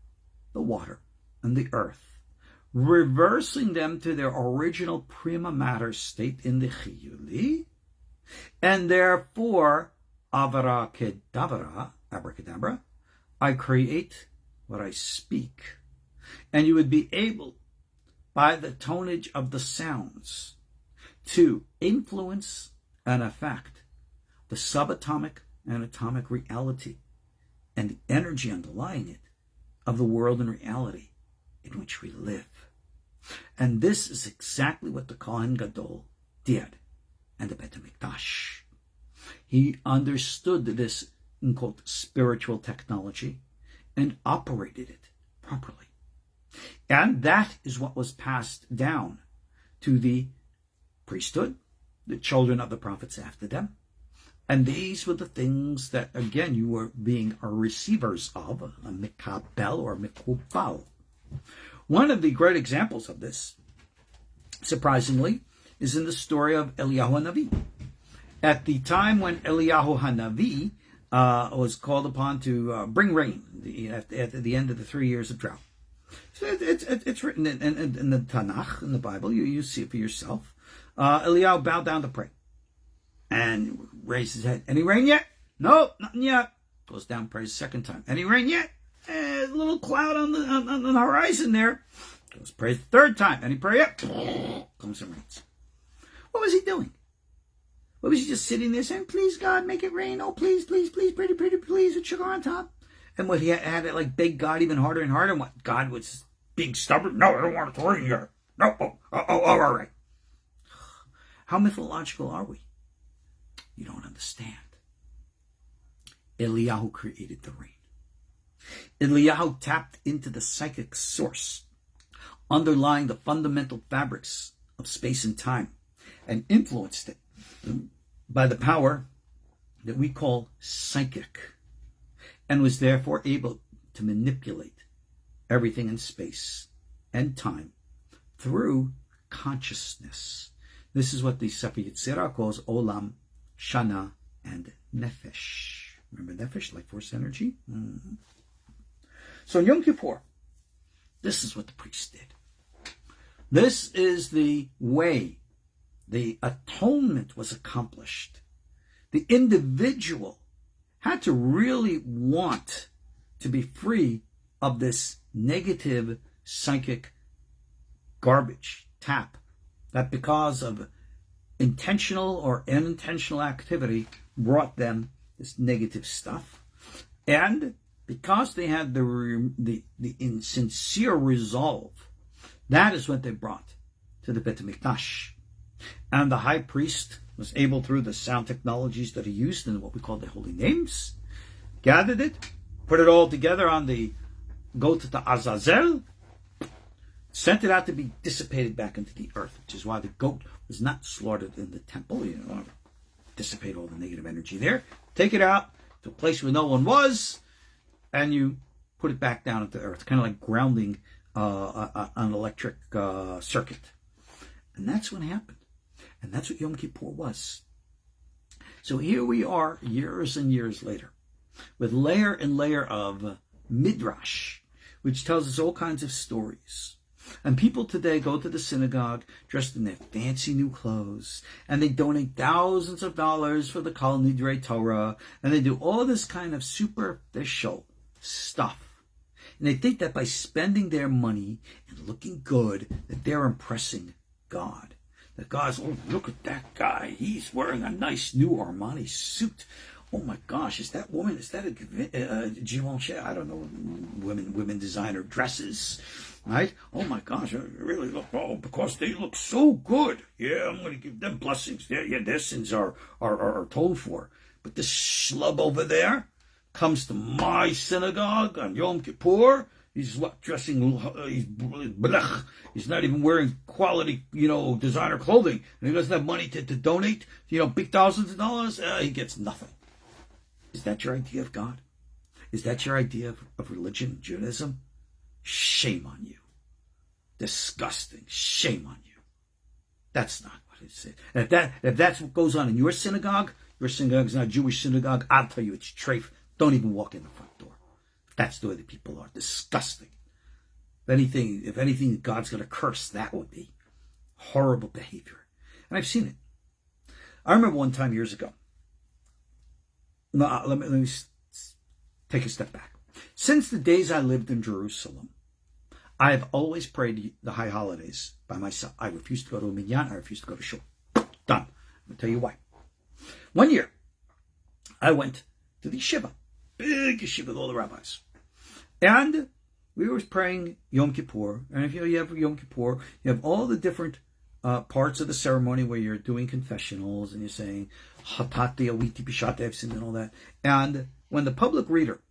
the water, and the earth, reversing them to their original prima mater state in the Chiyuli, and therefore, abracadabra, I create what I speak. And you would be able, by the tonage of the sounds, to influence and affect the subatomic and atomic reality and the energy underlying it of the world and reality in which we live. And this is exactly what the Kohen Gadol did and the Beit HaMikdash. He understood this, in quote, spiritual technology and operated it properly. And that is what was passed down to the priesthood, the children of the prophets after them, And these were the things that, again, you were being receivers of, a mikabel or mikubal. One of the great examples of this, surprisingly, is in the story of Eliyahu Hanavi. At the time when Eliyahu Hanavi was called upon to bring rain at the end of the 3 years of drought. So it's written in the Tanakh, in the Bible. You see it for yourself. Eliyahu bowed down to pray and raised his head. Any rain yet? No, nothing yet. Goes down, prays a second time. Any rain yet? A little cloud on the horizon there. Goes, prays the third time. Any prayer yet? Comes and rains. What was he doing? What was he just sitting there saying, please God, make it rain. Oh, please, please, please, pretty, pretty, please, with sugar on top. And what he had to like beg God even harder and harder. And what, God was being stubborn? No, I don't want it to rain here. No, all right. How mythological are we? You don't understand. Eliyahu created the rain. Eliyahu tapped into the psychic source underlying the fundamental fabrics of space and time and influenced it by the power that we call psychic, and was therefore able to manipulate everything in space and time through consciousness. This is what the Sefer Yetzirah calls Olam, Shana, and Nefesh. Remember Nefesh, life force energy? Mm-hmm. So in Yom Kippur, this is what the priest did. This is the way the atonement was accomplished. The individual had to really want to be free of this negative psychic garbage tap that, because of intentional or unintentional activity, brought them this negative stuff. And because they had the insincere resolve, that is what they brought to the Beit HaMikdash. And the high priest was able, through the sound technologies that he used in what we call the holy names, gathered it, put it all together on the goat to Azazel, sent it out to be dissipated back into the earth, which is why the goat was not slaughtered in the temple. You don't want to dissipate all the negative energy there. Take it out to a place where no one was, and you put it back down into the earth, kind of like grounding an electric circuit. And that's what happened. And that's what Yom Kippur was. So here we are, years and years later, with layer and layer of midrash, which tells us all kinds of stories. And people today go to the synagogue dressed in their fancy new clothes, and they donate thousands of dollars for the Kol Nidrei Torah, and they do all this kind of superficial stuff. And they think that by spending their money and looking good, that they're impressing God. That God's, oh, look at that guy. He's wearing a nice new Armani suit. Oh my gosh, is that woman? Is that a Givenchy? I don't know. Women designer dresses, right? Oh my gosh, I really look. Oh, because they look so good. Yeah, I'm going to give them blessings. Yeah, their sins are atoned for. But this schlub over there comes to my synagogue on Yom Kippur. He's dressing, he's not even wearing quality, designer clothing. And he doesn't have money to donate, big thousands of dollars. He gets nothing. Is that your idea of God? Is that your idea of religion, Judaism? Shame on you. Disgusting. Shame on you. That's not what it said. And if that's what goes on in your synagogue is not a Jewish synagogue, I'll tell you it's treif. Don't even walk in the front door. That's the way the people are. Disgusting. If anything, God's going to curse, that would be horrible behavior. And I've seen it. I remember one time years ago. No, let me take a step back. Since the days I lived in Jerusalem, I have always prayed the high holidays by myself. I refused to go to a minyan. I refused to go to shul. Done. I'm going to tell you why. One year, I went to the yeshiva. Big yeshiva with all the rabbis. And we were praying Yom Kippur. And if you have Yom Kippur, you have all the different parts of the ceremony where you're doing confessionals and you're saying Hatati Awiti Pishatev and all that. And when the public reader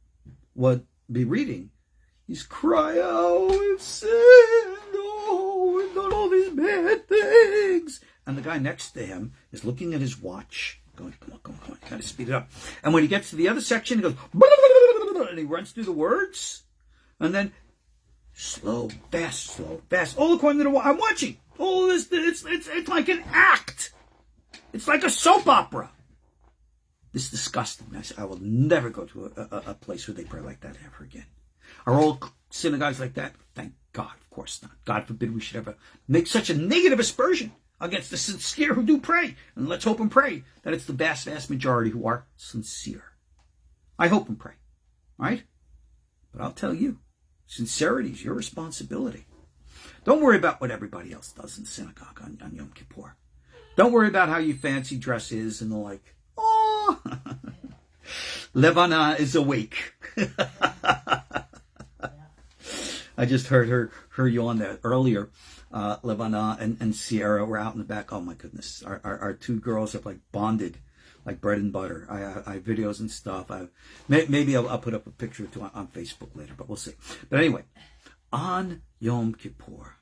would be reading, he's crying, oh, we've sinned, oh, we've done all these bad things. And the guy next to him is looking at his watch Come on. Kind of speed it up. And when he gets to the other section, he goes, and he runs through the words, and then slow, fast. All according to what I'm watching. All this, it's like an act. It's like a soap opera. This disgusting mess. I will never go to a place where they pray like that ever again. Are all synagogues like that? Thank God, of course not. God forbid we should ever make such a negative aspersion against the sincere who do pray. And let's hope and pray that it's the vast, vast majority who are sincere. I hope and pray, right? But I'll tell you, sincerity is your responsibility. Don't worry about what everybody else does in synagogue on Yom Kippur. Don't worry about how your fancy dress is and the like. Oh, Levana is awake. I just heard her yawn there earlier. Levana and Sierra were out in the back. Oh my goodness, our two girls have like bonded like bread and butter. I have videos and stuff. Maybe I'll put up a picture or two on Facebook later, but we'll see. But anyway, on Yom Kippur,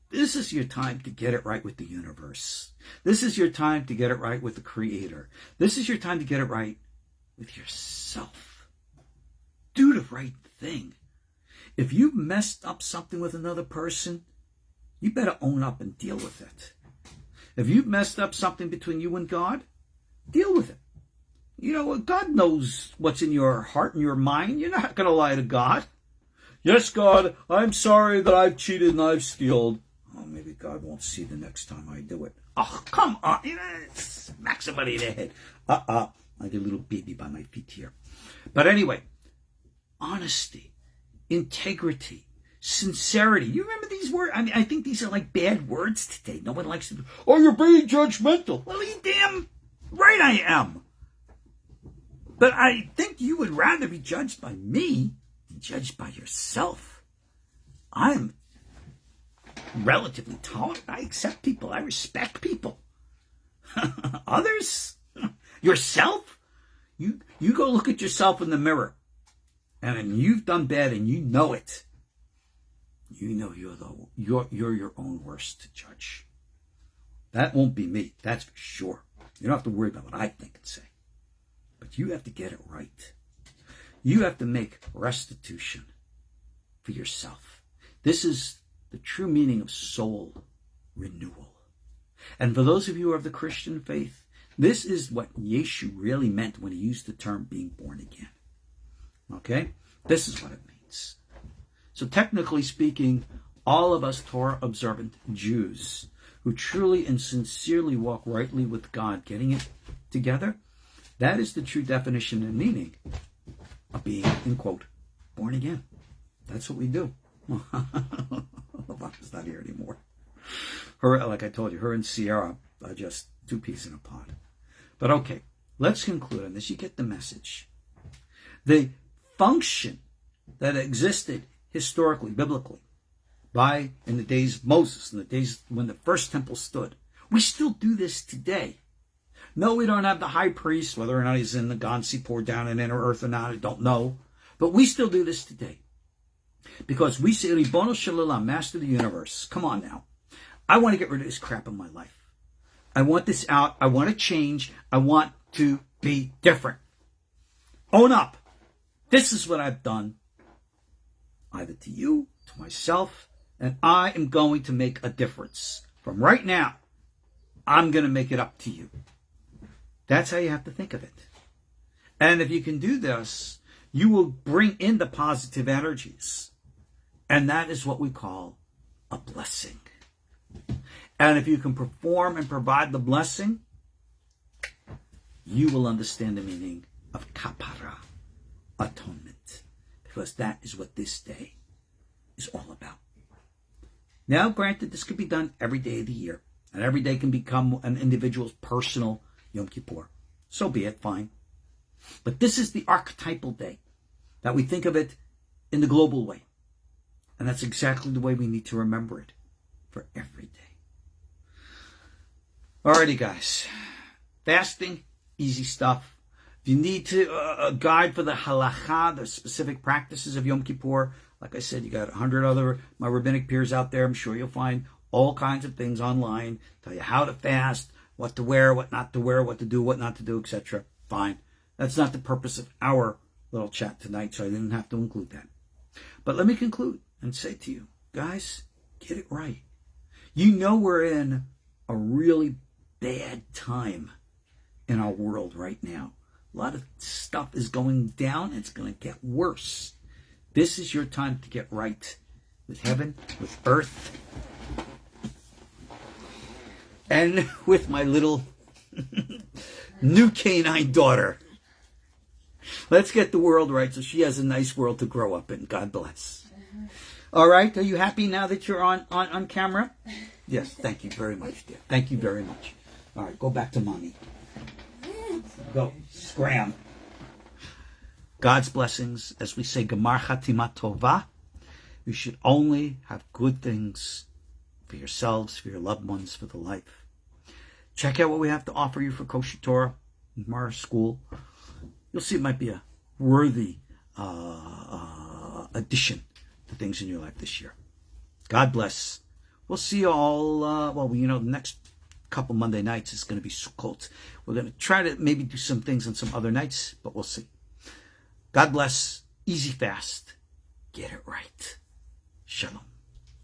this is your time to get it right with the universe. This is your time to get it right with the Creator. This is your time to get it right with yourself. Do the right thing. If you messed up something with another person, you better own up and deal with it. If you've messed up something between you and God, deal with it. You know, God knows what's in your heart and your mind. You're not going to lie to God. Yes, God, I'm sorry that I've cheated and I've stealed. Oh, maybe God won't see the next time I do it. Oh, come on. You know, smack somebody in the head. I get a little baby by my feet here. But anyway, honesty, integrity, sincerity. You remember these words? I mean, I think these are like bad words today. No one likes to. Oh, you're being judgmental. Well, you damn right I am. But I think you would rather be judged by me than judged by yourself. I'm relatively tolerant. I accept people. I respect people. Others? Yourself? You go look at yourself in the mirror. And you've done bad and you know it. You know you're your own worst judge. That won't be me. That's for sure. You don't have to worry about what I think and say. But you have to get it right. You have to make restitution for yourself. This is the true meaning of soul renewal. And for those of you who have the Christian faith, this is what Yeshu really meant when he used the term being born again. Okay? This is what it means. So technically speaking, all of us Torah observant Jews who truly and sincerely walk rightly with God, getting it together, that is the true definition and meaning of being, in quote, born again. That's what we do. Lavana's not here anymore. Her, like I told you, her and Sierra are just two peas in a pod. But okay, let's conclude on this. You get the message. The function that existed historically, biblically, in the days of Moses, in the days when the first temple stood. We still do this today. No, we don't have the high priest, whether or not he's in the Gansi poured down in inner earth or not, I don't know. But we still do this today. Because we say, Ribono Shel Olam, Master of the universe, come on now. I want to get rid of this crap in my life. I want this out. I want to change. I want to be different. Own up. This is what I've done, either to you, to myself, and I am going to make a difference. From right now, I'm going to make it up to you. That's how you have to think of it. And if you can do this, you will bring in the positive energies. And that is what we call a blessing. And if you can perform and provide the blessing, you will understand the meaning of Kapara, atonement. Because that is what this day is all about. Now, granted, this could be done every day of the year. And every day can become an individual's personal Yom Kippur. So be it, fine. But this is the archetypal day that we think of it in the global way. And that's exactly the way we need to remember it for every day. Alrighty, guys. Fasting, easy stuff. If you need to a guide for the halacha, the specific practices of Yom Kippur, like I said, you got 100 other my rabbinic peers out there. I'm sure you'll find all kinds of things online. Tell you how to fast, what to wear, what not to wear, what to do, what not to do, etc. Fine. That's not the purpose of our little chat tonight, so I didn't have to include that. But let me conclude and say to you, guys, get it right. You know we're in a really bad time in our world right now. A lot of stuff is going down. It's going to get worse. This is your time to get right with heaven, with earth, and with my little new canine daughter. Let's get the world right so she has a nice world to grow up in. God bless. All right. Are you happy now that you're on camera? Yes. Thank you very much, dear. Thank you very much. All right. Go back to mommy. Go. Scram. God's blessings. As we say, Gemar Chatima Tova. You should only have good things for yourselves, for your loved ones, for the life. Check out what we have to offer you for KosherTorah, Gemara School. You'll see it might be a worthy addition to things in your life this year. God bless. We'll see you all, the next couple Monday nights is going to be Sukkot. We're going to try to maybe do some things on some other nights, but we'll see. God bless. Easy fast. Get it right. Shalom.